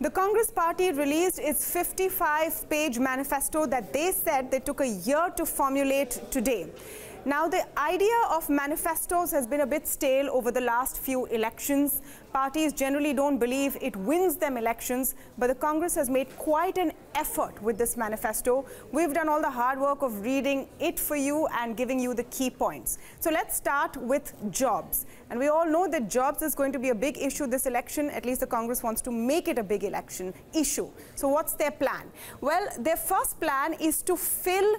The Congress party released its 55-page manifesto that they said they took a year to formulate today. Now, the idea of manifestos has been a bit stale over the last few elections. Parties generally don't believe it wins them elections, but the Congress has made quite an effort with this manifesto. We've done all the hard work of reading it for you and giving you the key points. So let's start with jobs. And we all know that jobs is going to be a big issue this election. At least the Congress wants to make it a big election issue. So what's their plan? Well, their first plan is to fill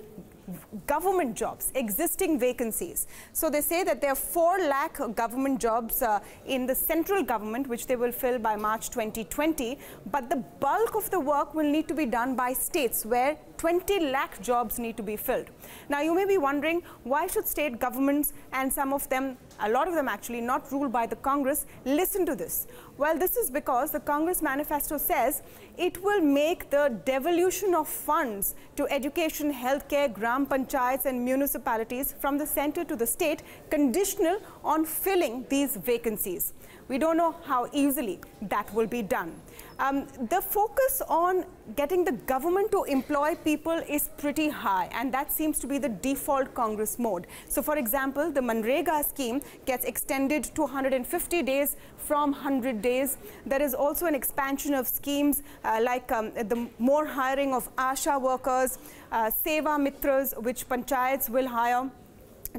government jobs, existing vacancies. So they say that there are 4 lakh government jobs in the central government, which they will fill by March 2020. But the bulk of the work will need to be done by states, where 20 lakh jobs need to be filled. Now, you may be wondering, why should state governments, and some of them, a lot of them actually, not ruled by the Congress, listen to this? Well, this is because the Congress manifesto says it will make the devolution of funds to education, healthcare, gram panchayats and municipalities from the center to the state conditional on filling these vacancies. We don't know how easily that will be done. The focus on getting the government to employ people is pretty high, and that seems to be the default Congress mode. So, for example, the Manrega scheme gets extended to 150 days from 100 days. There is also an expansion of schemes like the more hiring of ASHA workers, Seva Mitras, which panchayats will hire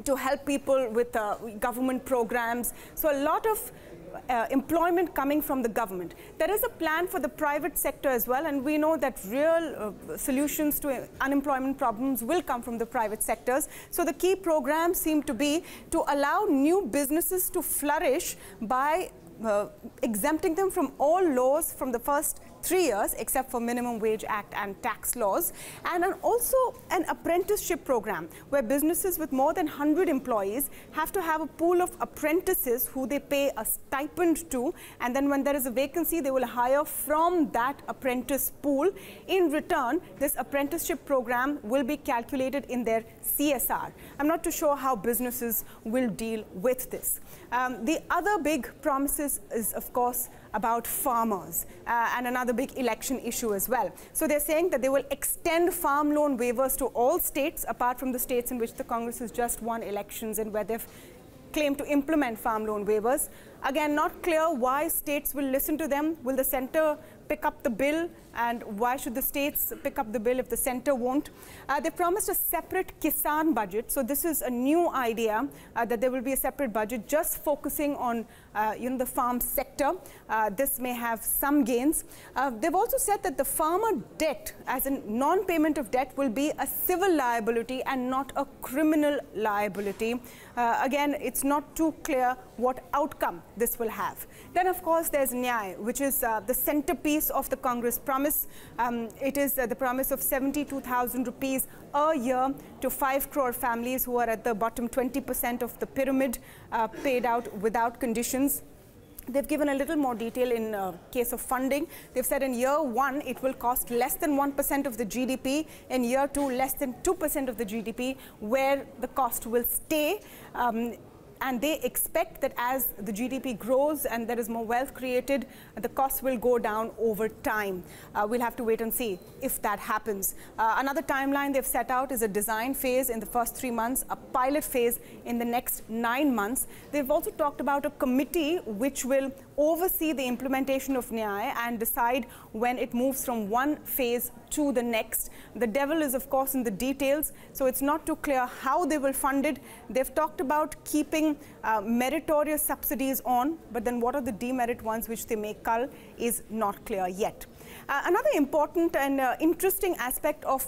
to help people with government programs. So a lot of employment coming from the government. There is a plan for the private sector as well, and we know that real solutions to unemployment problems will come from the private sectors. So the key programs seem to be to allow new businesses to flourish by exempting them from all laws from the first 3 years, except for Minimum Wage Act and tax laws, and also an apprenticeship program where businesses with more than 100 employees have to have a pool of apprentices who they pay a stipend to, and then when there is a vacancy, they will hire from that apprentice pool. In return, this apprenticeship program will be calculated in their CSR. I'm not too sure how businesses will deal with this. The other big promises is, of course, about farmers and another big election issue as well. So they're saying that they will extend farm loan waivers to all states, apart from the states in which the Congress has just won elections and where they've claimed to implement farm loan waivers. Again, not clear why states will listen to them. Will the center pick up the bill, and why should the states pick up the bill if the center won't? They promised a separate Kisan budget. So this is a new idea that there will be a separate budget just focusing on the farm sector. This may have some gains. They've also said that the farmer debt, as in non-payment of debt, will be a civil liability and not a criminal liability. Again, it's not too clear what outcome this will have. Then, of course, there's Nyay, which is the centerpiece of the Congress promise. It is the promise of 72,000 rupees a year to 5 crore families who are at the bottom 20% of the pyramid, paid out without conditions. They've given a little more detail in case of funding. They've said in year 1, it will cost less than 1% of the GDP. In year 2, less than 2% of the GDP, where the cost will stay. And they expect that as the GDP grows and there is more wealth created, the costs will go down over time. We'll have to wait and see if that happens. Another timeline they've set out is a design phase in the first 3 months, a pilot phase in the next 9 months. They've also talked about a committee which will oversee the implementation of Nyay and decide when it moves from one phase to the next. The devil is, of course, in the details, so it's not too clear how they will fund it. They've talked about keeping meritorious subsidies on, but then what are the demerit ones which they may cull is not clear yet. Another important and interesting aspect of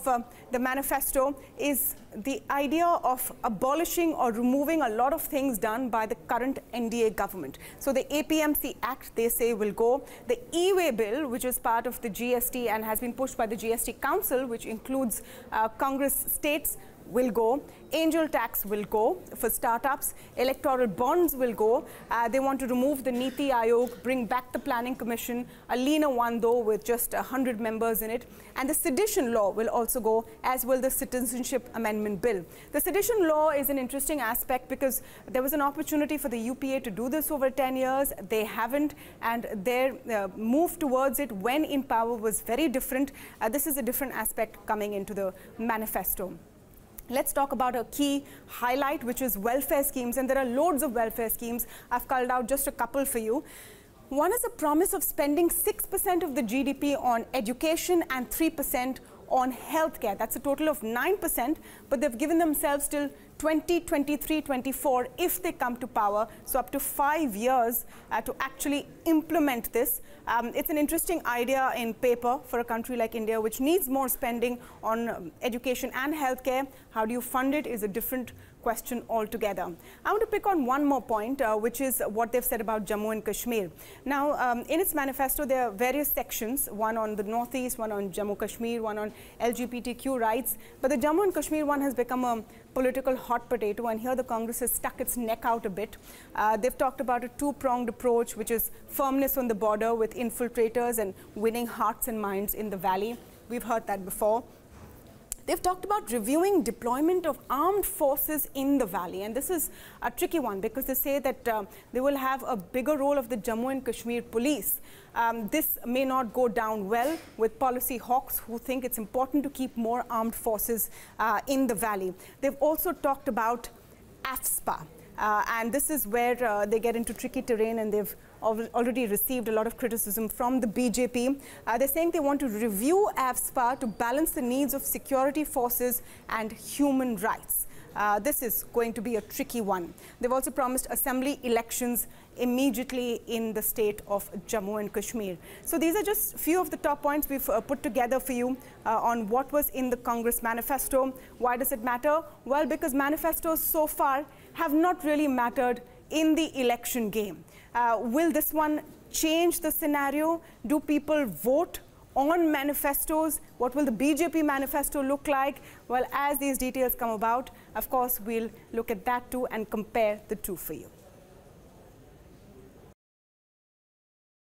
the manifesto is the idea of abolishing or removing a lot of things done by the current NDA government. So the APMC Act, they say, will go. The e-way bill, which is part of the GST and has been pushed by the GST Council, which includes Congress states, will go. Angel tax will go for startups. Electoral bonds will go. They want to remove the Niti Aayog, bring back the Planning Commission, a leaner one though with just 100 members in it. And the sedition law will also go, as will the Citizenship Amendment Bill. The sedition law is an interesting aspect because there was an opportunity for the UPA to do this over 10 years. They haven't, and their move towards it when in power was very different. This is a different aspect coming into the manifesto. Let's talk about a key highlight, which is welfare schemes, and there are loads of welfare schemes. I've culled out just a couple for you. One is a promise of spending 6% of the GDP on education and 3% on healthcare. That's a total of 9%, but they've given themselves till 2023-24 if they come to power, so up to 5 years to actually implement this. It's an interesting idea in paper for a country like India, which needs more spending on education and healthcare. How do you fund it is a different question altogether. I want to pick on one more point, which is what they've said about Jammu and Kashmir. Now, in its manifesto, there are various sections, one on the Northeast, one on Jammu Kashmir, one on LGBTQ rights. But the Jammu and Kashmir one has become a political hot potato, and here the Congress has stuck its neck out a bit. They've talked about a two-pronged approach, which is firmness on the border with infiltrators and winning hearts and minds in the valley. We've heard that before. They've talked about reviewing deployment of armed forces in the valley, and this is a tricky one because they say that they will have a bigger role of the Jammu and Kashmir police. This may not go down well with policy hawks who think it's important to keep more armed forces in the valley. They've also talked about AFSPA, and this is where they get into tricky terrain, and they've already received a lot of criticism from the BJP. They're saying they want to review AFSPA to balance the needs of security forces and human rights. This is going to be a tricky one. They've also promised assembly elections immediately in the state of Jammu and Kashmir. So these are just a few of the top points we've put together for you on what was in the Congress manifesto. Why does it matter? Well, because manifestos so far have not really mattered in the election game. Will this one change the scenario? Do people vote on manifestos? What will the BJP manifesto look like? Well, as these details come about, of course, we'll look at that too and compare the two for you.